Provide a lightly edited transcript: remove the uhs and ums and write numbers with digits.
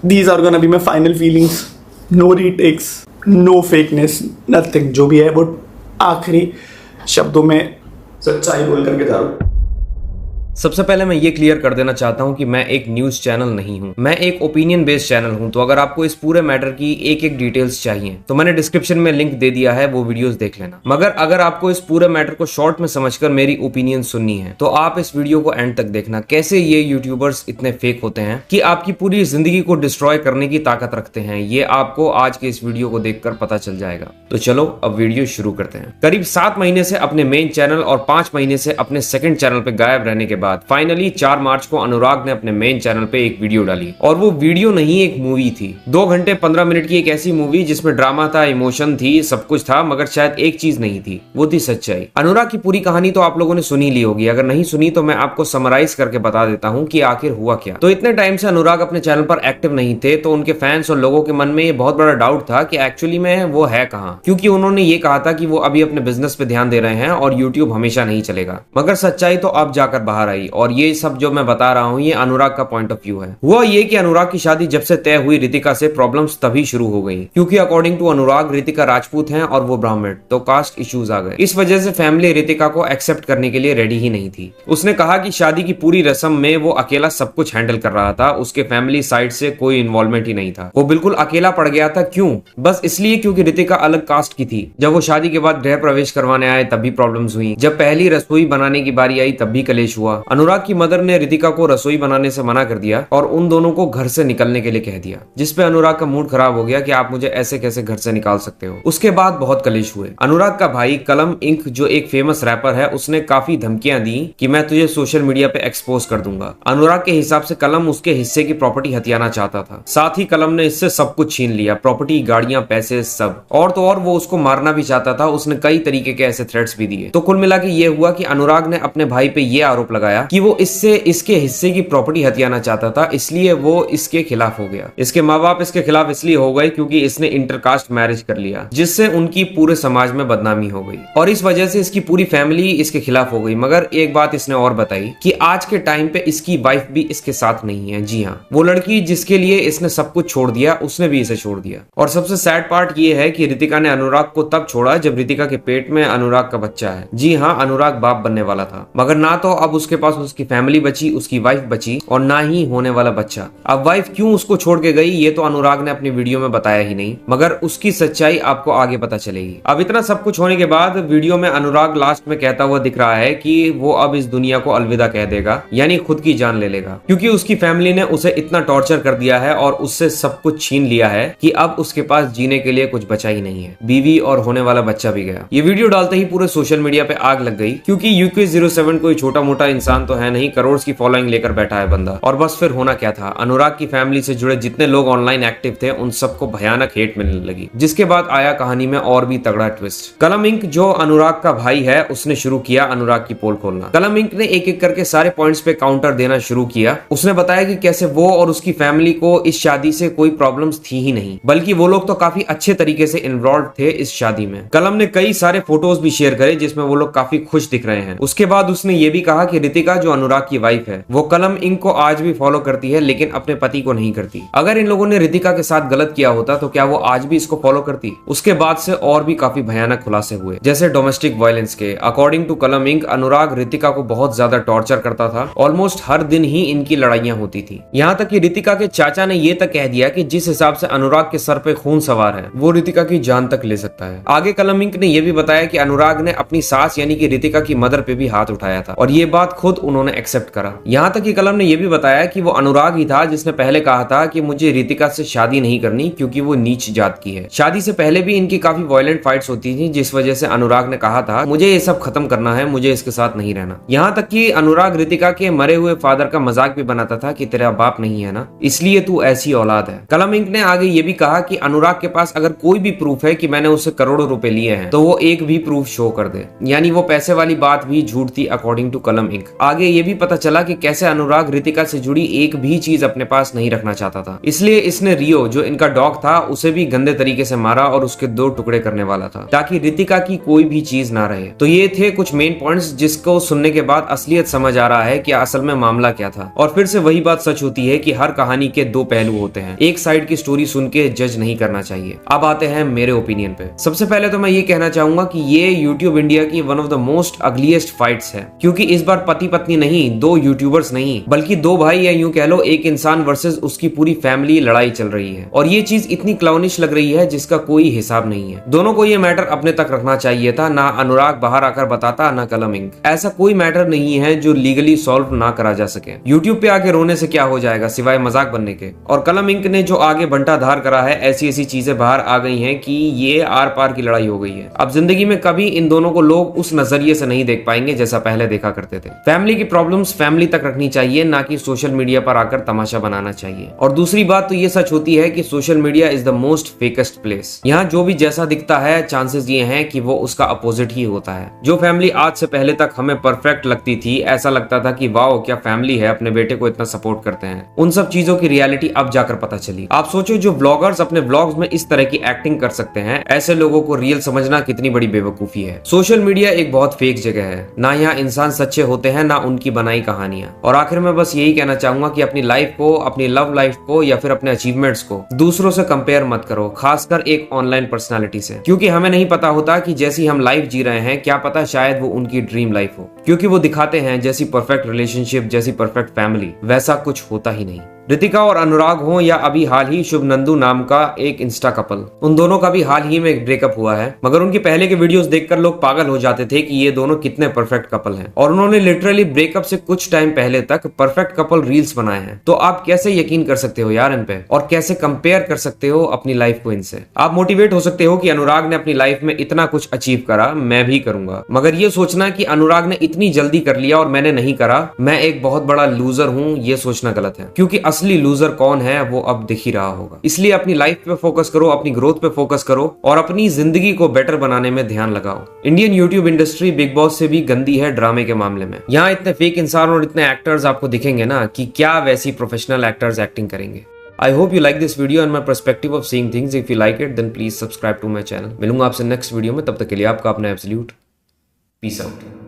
These are gonna be my final feelings. No retakes, no fakeness, nothing. जो भी है वो आखिरी शब्दों में सच्चाई बोल करके जा रहा हूँ। सबसे पहले मैं ये क्लियर कर देना चाहता हूं कि मैं एक न्यूज चैनल नहीं हूं, मैं एक ओपिनियन बेस्ड चैनल हूं। तो अगर आपको इस पूरे मैटर की एक एक डिटेल्स चाहिए तो मैंने डिस्क्रिप्शन में लिंक दे दिया है, वो वीडियोस देख लेना। मगर अगर आपको इस पूरे मैटर को शॉर्ट में समझकर मेरी ओपिनियन सुननी है तो आप इस वीडियो को एंड तक देखना। कैसे ये यूट्यूबर्स इतने फेक होते हैं कि आपकी पूरी जिंदगी को डिस्ट्रॉय करने की ताकत रखते हैं, ये आपको आज के इस वीडियो को देखकर पता चल जाएगा। तो चलो अब वीडियो शुरू करते हैं। करीब 7 महीने से अपने मेन चैनल और 5 महीने से अपने सेकंड चैनल पे गायब रहने के बाद फाइनली 4 मार्च को अनुराग ने अपने मेन चैनल पे एक वीडियो डाली। और वो वीडियो नहीं, एक मूवी थी। 2 घंटे 15 मिनट की एक ऐसी मूवी जिसमें ड्रामा था, इमोशन थी, सब कुछ था, मगर शायद एक चीज नहीं थी, वो थी सच्चाई। अनुराग की पूरी कहानी तो आप लोगों ने सुनी ली होगी, अगर नहीं सुनी तो मैं आपको समराइज करके बता देता हूँ कि आखिर हुआ क्या। तो इतने टाइम से अनुराग अपने चैनल पर एक्टिव नहीं थे, तो उनके फैंस और लोगों के मन में ये बहुत बड़ा डाउट था कि एक्चुअली में वो है कहाँ, क्योंकि उन्होंने ये कहा था कि वो अभी अपने बिजनेस पे ध्यान दे रहे हैं और यूट्यूब हमेशा नहीं चलेगा। मगर सच्चाई तो अब जाकर बाहर आई, और ये सब जो मैं बता रहा हूँ ये अनुराग का पॉइंट ऑफ व्यू है। हुआ ये कि अनुराग की शादी जब से तय हुई रितिका से प्रॉब्लम्स तभी शुरू हो गई, क्योंकि अकॉर्डिंग टू अनुराग रितिका राजपूत हैं और वो ब्राह्मण, तो कास्ट इश्यूज आ गए। इस वजह से फैमिली रितिका को एक्सेप्ट करने के लिए रेडी ही नहीं थी। उसने कहा कि शादी की पूरी रस्म में वो अकेला सब कुछ हैंडल कर रहा था, उसके फैमिली साइड से कोई इन्वॉल्वमेंट ही नहीं था। वो बिल्कुल अकेला पड़ गया था। क्यों? बस इसलिए क्योंकि रितिका अलग कास्ट की थी। जब वो शादी के बाद गृह प्रवेश करवाने आए तब भी प्रॉब्लम्स हुई। जब पहली रसोई बनाने की बारी आई तब भी कलेश हुआ। अनुराग की मदर ने रितिका को रसोई बनाने से मना कर दिया और उन दोनों को घर से निकलने के लिए कह दिया, जिसपे अनुराग का मूड खराब हो गया कि आप मुझे ऐसे कैसे घर से निकाल सकते हो। उसके बाद बहुत कलेश हुए। अनुराग का भाई कलम इंक जो एक फेमस रैपर है, उसने काफी धमकियां दी कि मैं तुझे सोशल मीडिया पे एक्सपोज कर दूंगा। अनुराग के हिसाब से कलम उसके हिस्से की प्रॉपर्टी हथियाना चाहता था। साथ ही कलम ने इससे सब कुछ छीन लिया, प्रॉपर्टी, गाड़ियां, पैसे, सब। और तो और वो उसको मारना भी चाहता था। उसने कई तरीके के ऐसे थ्रेट्स भी दिए। तो कुल मिला के ये हुआ कि अनुराग ने अपने भाई पे ये आरोप लगाया कि वो इससे इसके हिस्से की प्रॉपर्टी हथियाना चाहता था, इसलिए वो इसके खिलाफ हो गया। इसके माँ बाप इसके खिलाफ इसलिए हो गए क्योंकि इसने इंटरकास्ट मैरिज कर लिया, जिससे उनकी पूरे समाज में बदनामी हो गई, और इस वजह से इसकी पूरी फैमिली इसके खिलाफ हो गई। मगर एक बात इसने और बताई कि आज के टाइम पे इसकी वाइफ भी इसके साथ नहीं है। जी हाँ, वो लड़की जिसके लिए इसने सब कुछ छोड़ दिया, उसने भी इसे छोड़ दिया। और सबसे सैड पार्ट ये है कि रितिका ने अनुराग को तब छोड़ा जब रितिका के पेट में अनुराग का बच्चा है। जी हाँ, अनुराग बाप बनने वाला था, मगर ना तो अब उसके पास उसकी फैमिली बची, उसकी वाइफ बची, और ना ही होने वाला बच्चा। अब वाइफ क्यों उसको छोड़ के गई ये तो अनुराग ने अपनी वीडियो में बताया ही नहीं, मगर उसकी सच्चाई आपको आगे पता चलेगी। अब इतना सब कुछ होने के बाद वीडियो में अनुराग लास्ट में कहता हुआ दिख रहा है कि वो अब इस दुनिया को अलविदा कह देगा, यानी खुद की जान ले लेगा, क्योंकि उसकी फैमिली ने उसे इतना टॉर्चर कर दिया है और उससे सब कुछ छीन लिया है कि अब उसके पास जीने के लिए कुछ बचा ही नहीं है। बीवी और होने वाला बच्चा भी गया। ये वीडियो डालते ही पूरे सोशल मीडिया पे आग लग गई, क्योंकि UK07 कोई छोटा मोटा इंसान तो है नहीं, करोड़ की फॉलोइंग लेकर बैठा है बंदा। और बस फिर होना क्या था, अनुराग की फैमिली से जुड़े जितने लोग ऑनलाइन एक्टिव थे उन सबको भयानक हेट मिलने लगी, जिसके बाद आया कहानी में और भी तगड़ा ट्विस्ट। कलम इंक जो अनुराग का भाई है, उसने शुरू किया अनुराग की पोल खोलना। कलम इंक ने एक एक करके सारे पॉइंट्स पे काउंटर देना शुरू किया। उसने बताया कि कैसे वो और उसकी फैमिली को इस शादी से कोई प्रॉब्लम्स थी ही नहीं, बल्कि वो लोग तो काफी अच्छे तरीके से इन्वॉल्व थे इस शादी में। कलम ने कई सारे फोटोज भी शेयर करे जिसमें वो लोग काफी खुश दिख रहे हैं। उसके बाद उसने ये भी कहा कि रितिका जो अनुराग की वाइफ है, वो कलम इंक को आज भी फॉलो करती है, लेकिन अपने पति को नहीं करती। अगर इन लोगों ने रितिका के साथ गलत किया होता तो क्या वो आज भी इसको फॉलो करती? उसके बाद से और भी काफी भयानक खुलासे हुए, जैसे डोमेस्टिक वायलेंस के। अकॉर्डिंग टू कलम इंक, अनुराग रितिका को बहुत ज्यादा टॉर्चर करता था। ऑलमोस्ट हर दिन ही इनकी लड़ाइयां होती थी। यहाँ तक कि रितिका के चाचा ने ये तक कह दिया कि जिस हिसाब से अनुराग के सर पे खून सवार है, वो रितिका की जान तक ले सकता है। आगे कलम इंक ने यह भी बताया कि अनुराग ने अपनी सास यानी कि रितिका की मदर पे भी हाथ उठाया था, और ये बात खुद उन्होंने एक्सेप्ट करा। यहाँ तक कि कलम ने यह भी बताया कि वो अनुराग ही था जिसने पहले कहा था कि मुझे रितिका से शादी नहीं करनी क्योंकि वो नीच जात की है। शादी से पहले भी इनकी काफी वायलेंट फाइट्स होती थी, जिस वजह से अनुराग ने कहा था मुझे ये सब खत्म करना है, मुझे इसके साथ नहीं रहना। यहाँ तक कि अनुराग रितिका के मरे हुए फादर का मजाक भी बनाता था कि तेरा बाप नहीं है ना, इसलिए तू ऐसी औलाद है। कलम इंक ने आगे ये भी कहा कि अनुराग के पास अगर कोई भी प्रूफ है कि मैंने उससे करोड़ों रुपए लिए हैं तो वो एक भी प्रूफ शो कर दे, यानी वो पैसे वाली बात भी झूठ थी अकॉर्डिंग टू कलम इंक। आगे ये भी पता चला कि कैसे अनुराग रितिका से जुड़ी एक भी चीज अपने पास नहीं रखना चाहता था, इसलिए इसने रियो जो इनका डॉग था उसे भी गंदे तरीके से मारा और उसके 2 टुकड़े करने वाला था ताकि रितिका की कोई भी चीज ना रहे। तो ये थे कुछ मेन पॉइंट्स जिसको सुनने के बाद असलियत समझ आ रहा है कि असल में मामला क्या था। और फिर से वही बात सच होती है कि हर कहानी के 2 पहलू होते हैं, एक साइड की स्टोरी सुन के जज नहीं करना चाहिए। अब आते हैं मेरे ओपिनियन पे। सबसे पहले तो मैं ये कहना चाहूंगा कि ये यूट्यूब इंडिया की one of the most ugliest fights है, क्योंकि इस बार पति पत्नी नहीं, 2 यूट्यूबर्स नहीं, बल्कि 2 भाई या यूं कह लो एक इंसान वर्सेस उसकी पूरी फैमिली लड़ाई चल रही है। और ये चीज इतनी क्लाउनिश लग रही है जिसका कोई हिसाब नहीं है। दोनों को ये मैटर अपने तक रखना चाहिए था, ना अनुराग बाहर आकर बताता, ना कलम इंक। ऐसा कोई मैटर नहीं है जो लीगली सॉल्व ना करा जा सके। यूट्यूब पे आके रोने से क्या हो जाएगा सिवाय मजाक बनने के। और कलम इंक ने जो आगे बंटा धार करा है, ऐसी ऐसी चीजें बाहर आ गई हैं कि ये आर पार की लड़ाई हो गई है। अब जिंदगी में कभी इन दोनों को लोग उस नजरिए से नहीं देख पाएंगे जैसा पहले देखा करते थे। फैमिली की प्रॉब्लम्स फैमिली तक रखनी चाहिए, ना कि सोशल मीडिया पर आकर तमाशा बनाना चाहिए। और दूसरी बात तो ये सच होती है कि social media is the most fakest place. यहाँ जो भी जैसा दिखता है, चांसेस ये हैं कि वो उसका अपोजिट ही होता है। जो फैमिली आज से पहले तक हमें परफेक्ट लगती थी, ऐसा लगता था कि वाओ क्या फैमिली है, अपने बेटे को इतना सपोर्ट करते हैं, उन सब चीजों की रियलिटी अब जाकर पता चली। आप सोचो जो ब्लॉगर्स अपने ब्लॉग्स में इस तरह की एक्टिंग कर सकते हैं, ऐसे लोगों को रियल समझना कितनी बड़ी बेवकूफी है। सोशल मीडिया एक बहुत फेक जगह है, ना यहाँ इंसान सच्चे होते हैं, ना उनकी बनाई कहानियां। और आखिर में बस यही कहना चाहूंगा कि अपनी लाइफ को, अपनी लव लाइफ को या फिर अपने अचीवमेंट्स को दूसरों से कंपेयर मत करो, खासकर एक ऑनलाइन पर्सनालिटी से, क्योंकि हमें नहीं पता होता कि जैसी हम लाइफ जी रहे हैं, क्या पता शायद वो उनकी ड्रीम लाइफ हो, क्योंकि वो दिखाते हैं जैसी परफेक्ट रिलेशनशिप, जैसी परफेक्ट फैमिली, वैसा कुछ होता ही नहीं। रितिका और अनुराग हो या अभी हाल ही शुभ नंदू नाम का एक इंस्टा कपल, उन दोनों का भी हाल ही में एक ब्रेकअप हुआ है, मगर उनके पहले के वीडियोस देखकर लोग पागल हो जाते थे कि ये दोनों कितने परफेक्ट कपल हैं। और उन्होंने लिटरली ब्रेकअप से कुछ टाइम पहले तक परफेक्ट कपल रील्स बनाए हैं। तो आप कैसे यकीन कर सकते हो यार इन पे, और कैसे कंपेयर कर सकते हो अपनी लाइफ को इनसे। आप मोटिवेट हो सकते हो कि अनुराग ने अपनी लाइफ में इतना कुछ अचीव करा, मैं भी करूंगा, मगर ये सोचना कि अनुराग ने इतनी जल्दी कर लिया और मैंने नहीं करा, मैं एक बहुत बड़ा लूजर हूं, ये सोचना गलत है, क्योंकि असली लूजर कौन है वो अब दिख ही रहा होगा। इसलिए अपनी लाइफ पे फोकस करो, अपनी ग्रोथ पे फोकस करो और अपनी जिंदगी को बेटर बनाने में ध्यान लगाओ। Indian YouTube industry big boss से भी गंदी है ड्रामे के मामले में। यहाँ इतने फेक इंसान और इतने एक्टर्स आपको दिखेंगे ना कि क्या वैसी प्रोफेशनल एक्टर्स एक्टिंग करेंगे। I hope you like this video and my perspective of seeing things. If you like it, then please subscribe to my channel. मिलूंगा आपसे नेक्स्ट वीडियो में, तब तक के लिए आपका अपना एब्सोल्यूट पीस आउट।